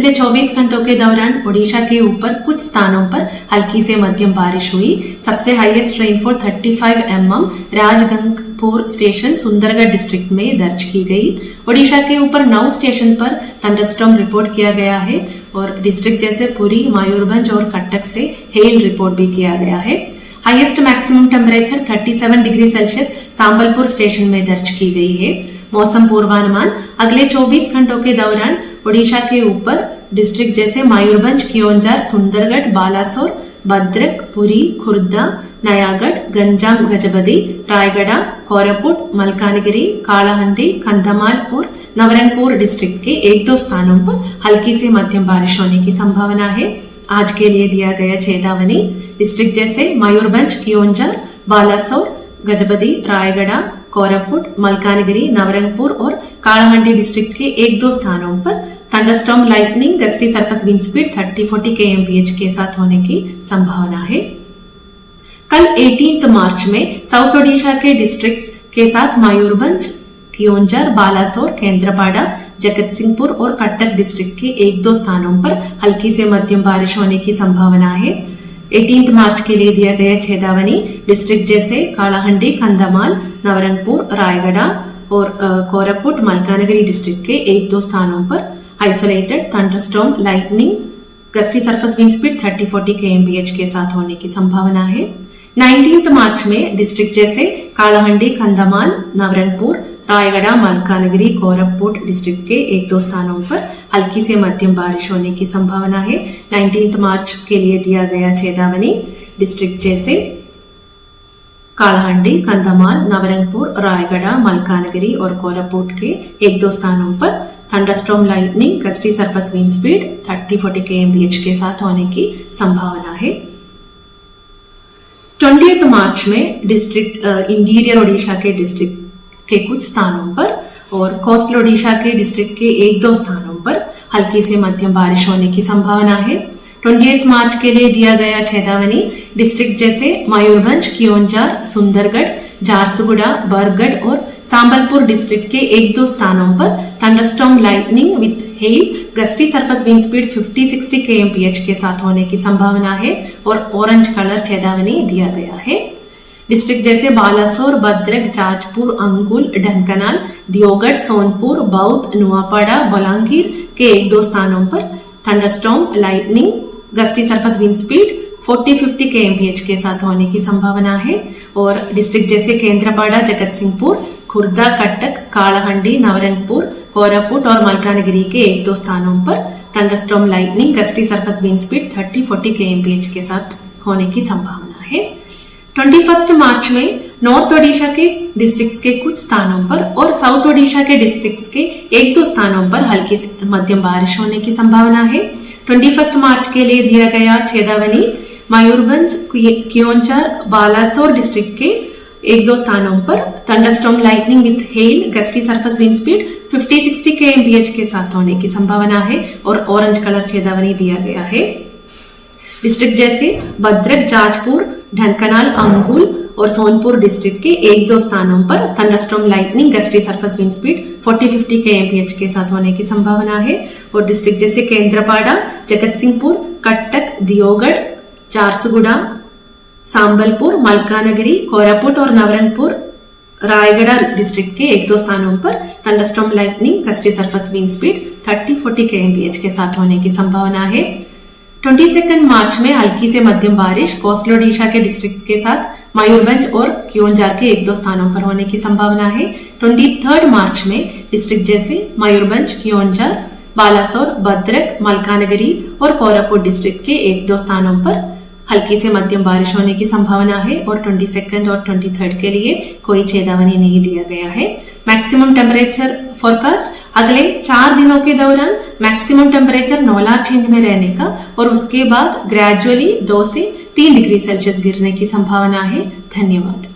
पिछले 24 घंटों के दौरान ओडिशा के ऊपर कुछ स्थानों पर हल्की से मध्यम बारिश हुई। सबसे highest rainfall 35 mm Rajgangpur station Sundargarh district में दर्ज की गई। ओडिशा के ऊपर 9 स्टेशन पर थंडरस्टॉर्म रिपोर्ट किया गया है और डिस्ट्रिक्ट जैसे पुरी, मयूरभंज और कटक से हेल रिपोर्ट भी किया गया है। Highest maximum temperature 37 degree Celsius Sambalpur station में दर्ज की गई है। मौसम पूर्वानुमान अगले 24 घंटों के दौरान ओडिशा के ऊपर डिस्ट्रिक्ट जैसे मयूरभंज, कियोंझर, सुंदरगढ़, बालासोर, भद्रक, पुरी, खुर्दा, नयागढ़, गंजाम, गजपति, रायगढ़, कोरापुट, मलकानगिरी, कालाहंडी, कंधमाल और नवरंगपुर डिस्ट्रिक्ट के 1-2 स्थानों पर हल्की से मध्यम बारिश होने की संभावना है। आज के लिए दिया गया चेतावनी डिस्ट्रिक्ट जैसे मयूरभंज, कियोंझर, बालासोर, गजपति, रायगढ़, कोरापुट, मलकानगिरी, नवरंगपुर और कालाहंडी डिस्ट्रिक्ट के 1-2 स्थानों पर thunderstorm, lightning, gusty surface wind speed 30-40 kmph के साथ होने की संभावना है। कल 18 मार्च में साउथ ओडिशा के डिस्ट्रिक्ट्स के साथ मयूरभंज, कियोंझर, बालासोर, केंद्रपाड़ा, जगतसिंहपुर और कटक डिस्ट्रिक्ट के 1-2 स्थानों पर हल्की से मध्यम बारिश होने की संभावना है। 18 मार्च के लिए दिया गया चेतावनी डिस्ट्रिक्ट जैसे कालाहंडी, कंधमाल, नवरंगपुर, रायगढ़ और कोरापुट, मलकानगिरी डिस्ट्रिक्ट के 1-2 स्थानों पर isolated thunderstorm, lightning, gusty surface wind speed 30-40 kmph के साथ होने की संभावना है। 19 मार्च में डिस्ट्रिक्ट जैसे कालाहंडी, कंधमाल, नवरंगपुर, रायगढ़, मलकानगिरी, कोरापुट डिस्ट्रिक्ट के 1-2 स्थानों पर हल्की से मध्यम बारिश होने की संभावना है। 19 मार्च के लिए दिया गया चेतावनी डिस्ट्रिक्ट जैसे कालाहंडी, कंधमाल, नवरंगपुर, रायगढ़, मलकानगिरी और कोरापुट के 1-2 स्थानों पर thunderstorm, lightning, gusty surface wind speed 30-40 kmph के साथ होने की संभावना है। 20 मार्च में डिस्ट्रिक्ट इंटीरियर ओडिशा के डिस्ट्रिक्ट के कुछ स्थानों पर और कोस्टल ओडिशा के डिस्ट्रिक्ट के 1-2 स्थानों पर हल्की से मध्यम बारिश होने की संभावना है। 28 मार्च के लिए दिया गया चेतावनी डिस्ट्रिक्ट जैसे मयूरभंज, कियोंझर, सुंदरगढ़, झारसुगुड़ा, बरगढ़ और सांबलपुर डिस्ट्रिक्ट के 1-2 स्थानों पर thunderstorm, lightning with hello, gusty surface wind speed 50-60 kmph के साथ होने की संभावना है और ऑरेंज कलर चेतावनी दिया गया है। डिस्ट्रिक्ट जैसे बालासोर, भद्रक, जाजपुर, अंगुल, ढंकनाल, दियोगढ़, सोनपुर, बौद्ध, नुआपाड़ा, बलांगीर के 1-2 स्थानों पर thunderstorm, lightning, gusty surface wind speed 40-50 kmph के साथ होने की संभावना है और डिस्ट्रिक्ट जैसे केंद्रपाड़ा, जगतसिंहपुर, खुर्दा, कटक, कालाहंडी, नवरंगपुर, कोरापुट और मलकानगिरी के 1-2 स्थानों पर thunderstorm, lightning, gusty surface wind speed 30-40 kmph के साथ होने की संभावना है। 21 मार्च में नॉर्थ ओडिशा के डिस्ट्रिक्ट्स के कुछ स्थानों पर और साउथ ओडिशा के डिस्ट्रिक्ट्स के 1-2 स्थानों पर हल्की से मध्यम बारिश होने की संभावना है। 21 मार्च के लिए दिया गया चेतावनी मयूरभंज, कियोंझर, बालासोर डिस्ट्रिक्ट के 1-2 स्थानों पर thunderstorm, lightning with hello, gusty surface wind speed 50-60 kmph के साथ होने की संभावना है और ऑरेंज कलर चेतावनी दिया गया है। डिस्ट्रिक्ट जैसे भद्रक, जाजपुर, ढंकनाल, अंगुल और सोनपुर डिस्ट्रिक्ट के 1-2 स्थानों पर thunderstorm, lightning, gusty surface wind speed 40-50 kmph के साथ होने की संभावना है और डिस्ट्रिक्ट जैसे केंद्रपाड़ा, जगतसिंहपुर, कटक, दियोगढ़, झारसुगुड़ा, सांबलपुर, मलकानगिरी, कोरापुट और नवरंगपुर, रायगढ़ डिस्ट्रिक्ट के 1-2 स्थानों पर thunderstorm, lightning, gusty surface wind speed 30-40 kmph के साथ होने की संभावना है। 22 मार्च में हल्की से मध्यम बारिश कोस्टल ओडिशा के डिस्ट्रिक्ट्स के साथ मयूरभंज और कियोंझर के 1-2 स्थानों पर होने की संभावना है। 23 मार्च में डिस्ट्रिक्ट जैसे मयूरभंज, कियोंझर, बालासोर, भद्रक, मलकानगिरी और कोरापुट डिस्ट्रिक्ट के 1-2 स्थानों पर हल्की से मध्यम बारिश होने की संभावना है और 22 और 23 के लिए कोई चेतावनी नहीं दिया गया है। मैक्सिमम टेम्परेचर फोरकास्ट अगले 4 दिनों के दौरान मैक्सिमम टेम्परेचर नोलार चेंज में रहने का और उसके बाद ग्रेजुअली 2 से 3 डिग्री सेल्सियस गिरने की संभावना है। धन्यवाद।